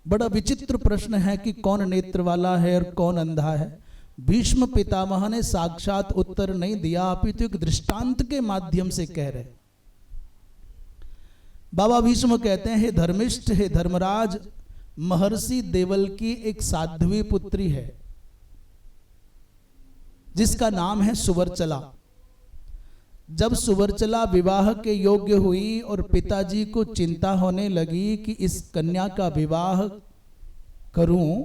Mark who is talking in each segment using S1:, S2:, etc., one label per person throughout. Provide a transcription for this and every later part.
S1: बड़ा विचित्र प्रश्न है कि कौन नेत्र वाला है और कौन अंधा है। भीष्म पितामह ने साक्षात उत्तर नहीं दिया, अपितु एक दृष्टांत के माध्यम से कह रहे। बाबा भीष्म कहते हैं, हे धर्मिष्ठ, हे धर्मराज, महर्षि देवल की एक साध्वी पुत्री है जिसका नाम है सुवर्चला। जब सुवर्चला विवाह के योग्य हुई और पिताजी को चिंता होने लगी कि इस कन्या का विवाह करूं,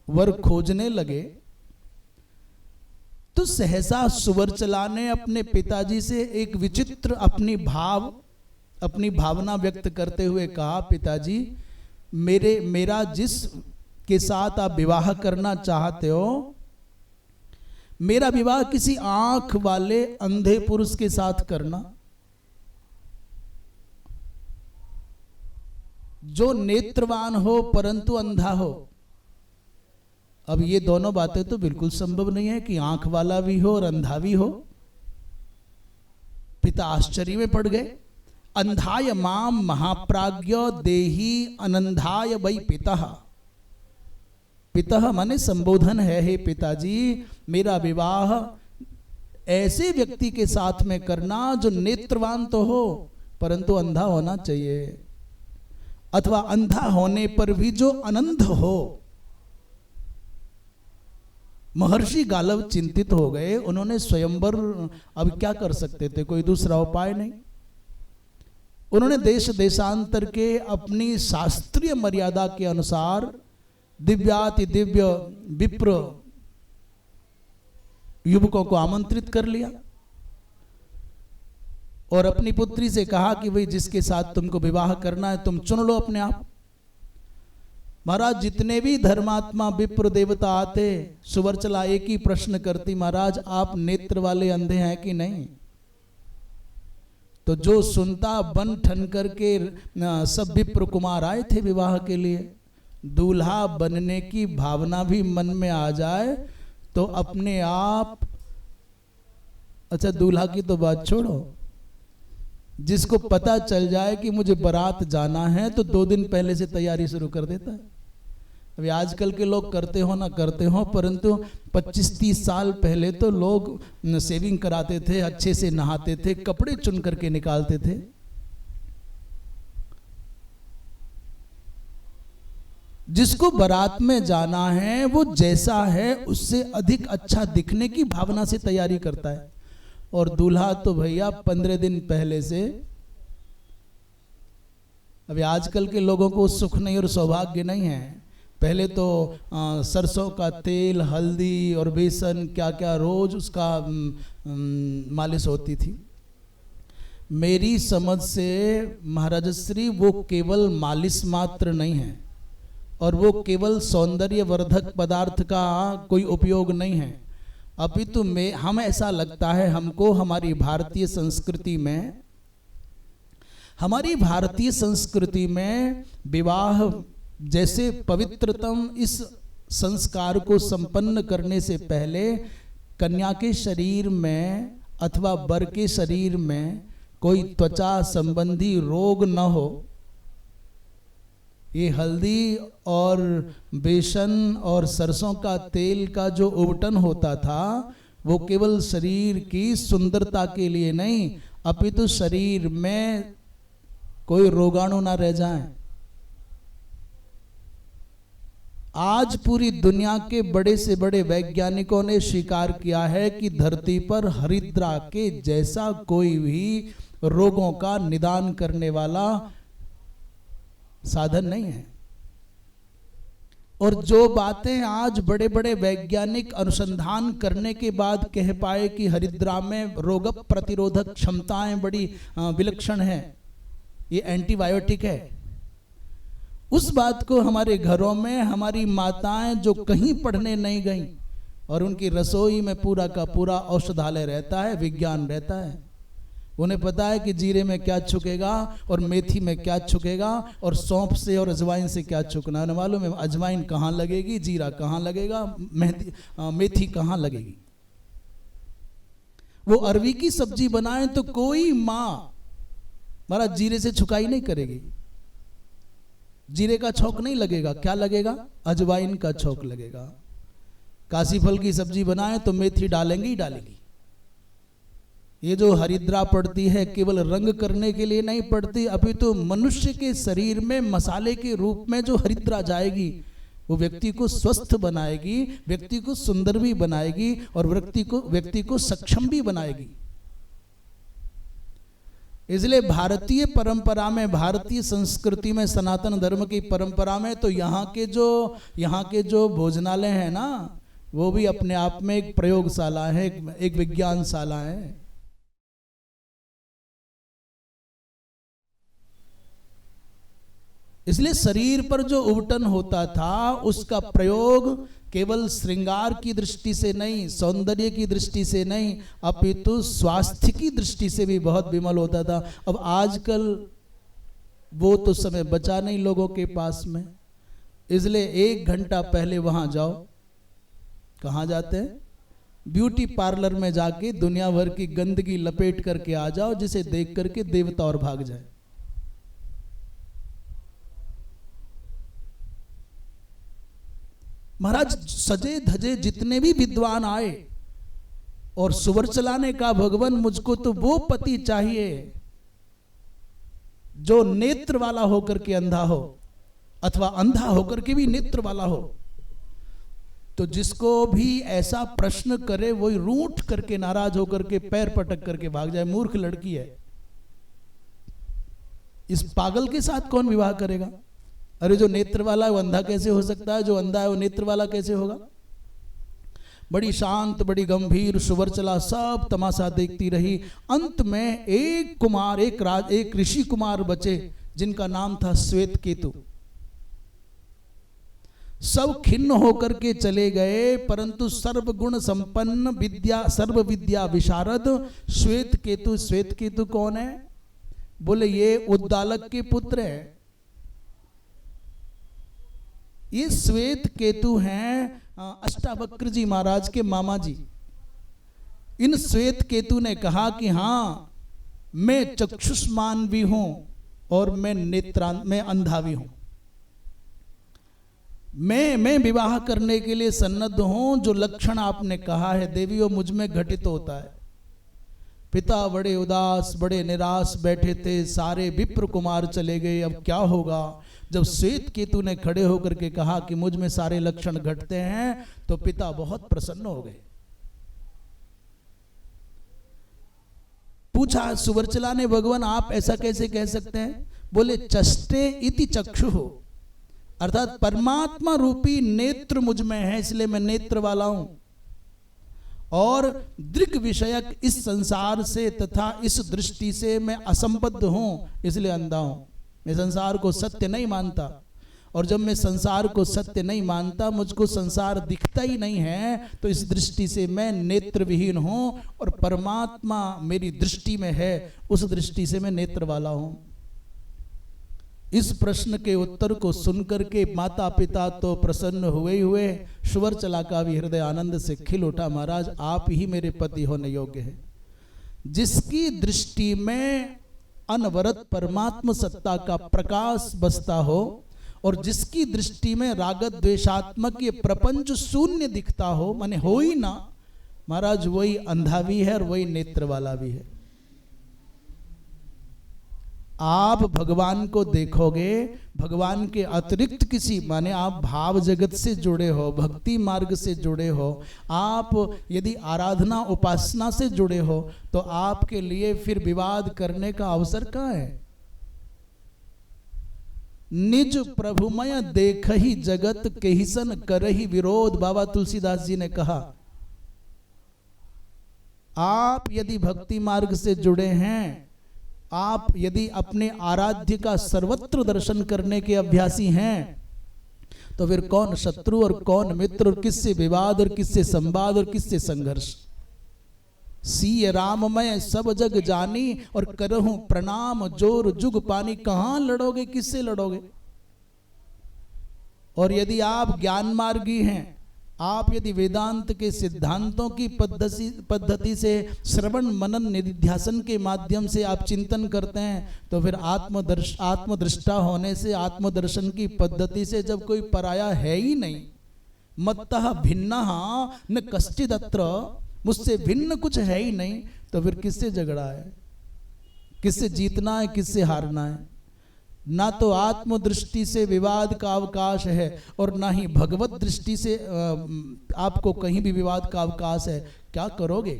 S1: वर खोजने लगे, तो सहसा सुवर्चला ने अपने पिताजी से एक विचित्र अपनी भावना व्यक्त करते हुए कहा, पिताजी, मेरा जिस के साथ आप विवाह करना चाहते हो, मेरा विवाह किसी आंख वाले अंधे पुरुष के साथ करना, जो नेत्रवान हो परंतु अंधा हो। अब ये दोनों बातें तो बिल्कुल संभव नहीं है कि आंख वाला भी हो और अंधा भी हो। पिता आश्चर्य में पड़ गए। अंधाय माम महाप्राज्ञ देही अनंधाय वै पिता। पिता माने संबोधन है, हे पिताजी, मेरा विवाह ऐसे व्यक्ति के साथ में करना जो नेत्रवान तो हो परंतु अंधा होना चाहिए, अथवा अंधा होने पर भी जो अनंत हो। महर्षि गालव चिंतित हो गए। उन्होंने स्वयंवर अब क्या कर सकते थे, कोई दूसरा उपाय नहीं। उन्होंने देश देशांतर के अपनी शास्त्रीय मर्यादा के अनुसार दिव्याति दिव्य विप्र युवकों को आमंत्रित कर लिया और अपनी पुत्री से कहा कि भाई जिसके साथ तुमको विवाह करना है तुम चुन लो अपने आप। महाराज, जितने भी धर्मात्मा विप्र देवता आते, सुवर्चला एक ही प्रश्न करती, महाराज आप नेत्र वाले अंधे हैं कि नहीं? तो जो सुनता बन ठन करके सब विप्र कुमार आए थे विवाह के लिए। दूल्हा बनने की भावना भी मन में आ जाए तो अपने आप, अच्छा दूल्हा की तो बात छोड़ो, जिसको पता चल जाए कि मुझे बारात जाना है तो 2 दिन पहले से तैयारी शुरू कर देता है। अभी आजकल के लोग करते हो ना करते हो, परंतु 25-30 साल पहले तो लोग सेविंग कराते थे, अच्छे से नहाते थे, कपड़े चुन करके निकालते थे। जिसको बारात में जाना है वो जैसा है उससे अधिक अच्छा दिखने की भावना से तैयारी करता है। और दूल्हा तो भैया 15 दिन पहले से। अभी आजकल के लोगों को सुख नहीं और सौभाग्य नहीं है। पहले तो सरसों का तेल, हल्दी और बेसन क्या क्या रोज उसका मालिश होती थी। मेरी समझ से महाराजश्री वो केवल मालिश मात्र नहीं है और वो केवल सौंदर्य वर्धक पदार्थ का कोई उपयोग नहीं है, अपितु में हम ऐसा लगता है हमको हमारी भारतीय संस्कृति में विवाह जैसे पवित्रतम इस संस्कार को संपन्न करने से पहले कन्या के शरीर में अथवा वर के शरीर में कोई त्वचा संबंधी रोग न हो। ये हल्दी और बेसन और सरसों का तेल का जो उबटन होता था वो केवल शरीर की सुंदरता के लिए नहीं, अपितु शरीर में कोई रोगाणु ना रह जाए। आज पूरी दुनिया के बड़े से बड़े वैज्ञानिकों ने स्वीकार किया है कि धरती पर हरिद्रा के जैसा कोई भी रोगों का निदान करने वाला साधन नहीं है। और जो बातें आज बड़े बड़े वैज्ञानिक अनुसंधान करने के बाद कह पाए कि हरिद्रा में रोग प्रतिरोधक क्षमताएं बड़ी विलक्षण हैं, ये एंटीबायोटिक है, उस बात को हमारे घरों में हमारी माताएं जो कहीं पढ़ने नहीं गईं और उनकी रसोई में पूरा का पूरा औषधालय रहता है, विज्ञान रहता है, उन्हें पता है कि जीरे में क्या छुकेगा और मेथी में क्या छुकेगा और सौंफ से और अजवाइन से क्या छुकना है। मालूम है अजवाइन कहाँ लगेगी, जीरा कहाँ लगेगा, मेथी कहाँ लगेगी। वो अरवी की सब्जी बनाए तो कोई माँ महाराज जीरे से छुकाई नहीं करेगी। जीरे का छौंक नहीं लगेगा, क्या लगेगा? अजवाइन का छौंक लगेगा। काशी फल की सब्जी बनाए तो मेथी डालेंगे ही डालेंगी। ये जो हरिद्रा पड़ती है केवल रंग करने के लिए नहीं पड़ती, अभी तो मनुष्य के शरीर में मसाले के रूप में जो हरिद्रा जाएगी वो व्यक्ति को स्वस्थ बनाएगी, व्यक्ति को सुंदर भी बनाएगी और व्यक्ति को सक्षम भी बनाएगी। इसलिए भारतीय परंपरा में, भारतीय संस्कृति में, सनातन धर्म की परंपरा में तो यहाँ के जो भोजनालय है ना, वो भी अपने आप में एक प्रयोगशाला है, एक विज्ञानशाला है। इसलिए शरीर पर जो उबटन होता था उसका प्रयोग केवल श्रृंगार की दृष्टि से नहीं, सौंदर्य की दृष्टि से नहीं, अपितु स्वास्थ्य की दृष्टि से भी बहुत विमल होता था। अब आजकल वो तो समय बचा नहीं लोगों के पास में, इसलिए 1 घंटा पहले वहां जाओ। कहाँ जाते हैं? ब्यूटी पार्लर में जाके दुनिया भर की गंदगी लपेट करके आ जाओ, जिसे देख करके देवता और भाग जाए। महाराज सजे धजे जितने भी विद्वान आए और सुवर चलाने का, भगवान मुझको तो वो पति चाहिए जो नेत्र वाला होकर के अंधा हो, अथवा अंधा होकर के भी नेत्र वाला हो। तो जिसको भी ऐसा प्रश्न करे वही रूठ करके, नाराज होकर के पैर पटक करके भाग जाए। मूर्ख लड़की है, इस पागल के साथ कौन विवाह करेगा? अरे जो नेत्र वाला है वो अंधा कैसे हो सकता है? जो अंधा है वो नेत्र वाला कैसे होगा? बड़ी शांत, बड़ी गंभीर सुवर्चला सब तमाशा देखती रही। अंत में एक ऋषि कुमार बचे जिनका नाम था श्वेत केतु। सब खिन्न होकर के चले गए, परंतु सर्वगुण संपन्न सर्व विद्या विशारद श्वेत केतु कौन है? बोले ये उद्दालक के पुत्र है। ये श्वेत केतु हैं अष्टावक्र जी महाराज के मामा जी। इन श्वेत केतु ने कहा कि हाँ, मैं चक्षुष्मान भी हूं और मैं अंधा भी हूं। मैं विवाह करने के लिए सन्नद्ध हूं। जो लक्षण आपने कहा है देवी वो मुझ में घटित होता है। पिता बड़े उदास, बड़े निराश बैठे थे। सारे विप्र कुमार चले गए, अब क्या होगा? जब श्वेत केतु ने खड़े होकर के कहा कि मुझ में सारे लक्षण घटते हैं, तो पिता बहुत प्रसन्न हो गए। पूछा सुवर्चला ने, भगवान आप ऐसा कैसे कह सकते हैं? बोले चष्टे इति चक्षु, अर्थात परमात्मा रूपी नेत्र मुझ में है, इसलिए मैं नेत्र वाला हूं। और दृग विषयक इस संसार से तथा इस दृष्टि से मैं असंबद्ध हूं, इसलिए अंधा हूं। मैं संसार को सत्य नहीं मानता, और जब मैं संसार को सत्य नहीं मानता, मुझको संसार दिखता ही नहीं है, तो इस दृष्टि से मैं नेत्र विहीन हूं और परमात्मा मेरी दृष्टि में है, उस दृष्टि से मैं नेत्र वाला हूं। इस प्रश्न के उत्तर को सुनकर के माता पिता तो प्रसन्न हुए, सुवर्चला का भी हृदय आनंद से खिल उठा। महाराज आप ही मेरे पति होने योग्य है। जिसकी दृष्टि में अनवरत परमात्म सत्ता का प्रकाश बसता हो और जिसकी दृष्टि में रागत द्वेषात्मक ये प्रपंच शून्य दिखता हो, माने हो ही ना, महाराज वही अंधा भी है और वही नेत्र वाला भी है। आप भगवान को देखोगे, भगवान के अतिरिक्त किसी, माने आप भाव जगत से जुड़े हो, भक्ति मार्ग से जुड़े हो, आप यदि आराधना उपासना से जुड़े हो, तो आपके लिए फिर विवाद करने का अवसर कहाँ है? निज प्रभुमय देखहि जगत केहिसन करहि विरोध, बाबा तुलसीदास जी ने कहा। आप यदि भक्ति मार्ग से जुड़े हैं, आप यदि अपने आराध्य का सर्वत्र दर्शन करने के अभ्यासी हैं, तो फिर कौन शत्रु और कौन मित्र, और किससे विवाद और किससे संवाद और किससे संघर्ष? सीय राम मैं सब जग जानी और करहूं प्रणाम जोर जुग पानी। कहां लड़ोगे, किससे लड़ोगे? और यदि आप ज्ञान मार्गी हैं, आप यदि वेदांत के सिद्धांतों की पद्धति से श्रवण मनन निधिध्यासन के माध्यम से आप चिंतन करते हैं, तो फिर आत्मदृष्टा होने से, आत्मदर्शन की पद्धति से जब कोई पराया है ही नहीं, मत्तः भिन्नः न कश्चिद अत्र, मुझसे भिन्न कुछ है ही नहीं, तो फिर किससे झगड़ा है, किससे जीतना है, किससे हारना है। ना तो आत्मदृष्टि से विवाद का अवकाश है और ना ही भगवत दृष्टि से आपको कहीं भी विवाद का अवकाश है। क्या करोगे?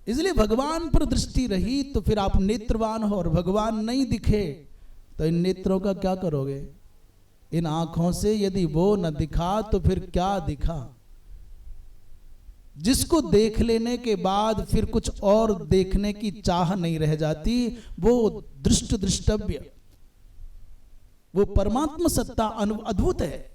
S1: इसलिए भगवान पर दृष्टि रही तो फिर आप नेत्रवान हो, और भगवान नहीं दिखे तो इन नेत्रों का क्या करोगे? इन आंखों से यदि वो न दिखा तो फिर क्या दिखा? जिसको देख लेने के बाद फिर कुछ और देखने की चाह नहीं रह जाती, वो दृष्ट दृष्टव्य, वो परमात्मा सत्ता अद्भुत है।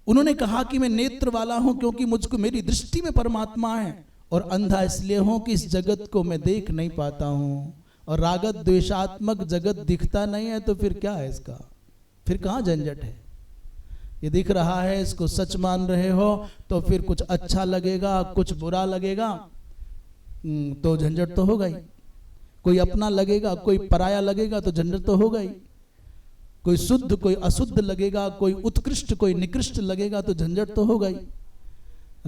S1: उन्होंने कहा कि मैं नेत्र वाला हूं क्योंकि मुझको, मेरी दृष्टि में परमात्मा है, और अंधा इसलिए हूं कि इस जगत को मैं देख नहीं पाता हूं। और रागत द्वेषात्मक जगत दिखता नहीं है तो फिर क्या है इसका? फिर कहां झंझट है? ये दिख रहा है, इसको सच मान रहे हो तो फिर कुछ अच्छा लगेगा, कुछ बुरा लगेगा, तो झंझट तो होगा ही। कोई अपना लगेगा, कोई पराया लगेगा तो झंझट तो होगा ही। कोई शुद्ध, कोई अशुद्ध लगेगा, कोई उत्कृष्ट, कोई निकृष्ट लगेगा तो झंझट तो होगा ही।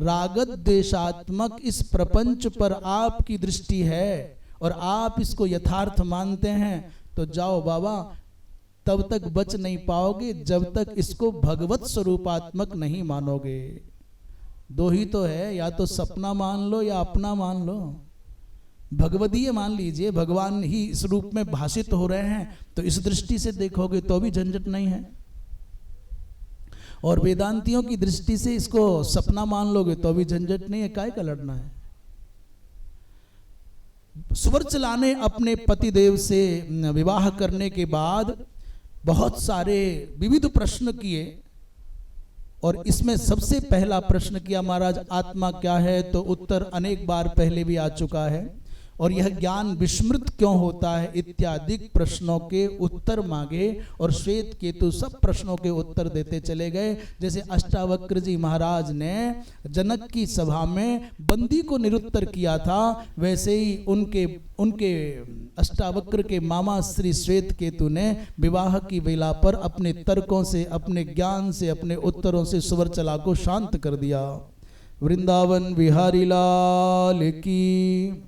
S1: रागत द्वेषात्मक इस प्रपंच पर आपकी दृष्टि है और आप इसको यथार्थ मानते हैं, तो जाओ बाबा, तब तक बच नहीं पाओगे जब तक इसको भगवत स्वरूपात्मक नहीं मानोगे। दो ही तो है, या तो सपना मान लो या अपना मान लो। भगवदीय मान लीजिए, भगवान ही इस रूप में भाषित हो रहे हैं, तो इस दृष्टि से देखोगे तो भी झंझट नहीं है। और वेदांतियों की दृष्टि से इसको सपना मान लोगे तो भी झंझट नहीं है। काय का लड़ना है? सुवर्चला ने अपने पतिदेव से विवाह करने के बाद बहुत सारे विविध प्रश्न किए, और इसमें सबसे पहला प्रश्न किया, महाराज आत्मा क्या है? तो उत्तर अनेक बार पहले भी आ चुका है। और यह ज्ञान विस्मृत क्यों होता है इत्यादि प्रश्नों के उत्तर मांगे, और श्वेत केतु सब प्रश्नों के उत्तर देते चले गए। जैसे अष्टावक्र जी महाराज ने जनक की सभा में बंदी को निरुत्तर किया था, वैसे ही उनके अष्टावक्र के मामा श्री श्वेत केतु ने विवाह की वेला पर अपने तर्कों से, अपने ज्ञान से, अपने उत्तरों से सुवर्चला को शांत कर दिया। वृंदावन बिहारी लाल की।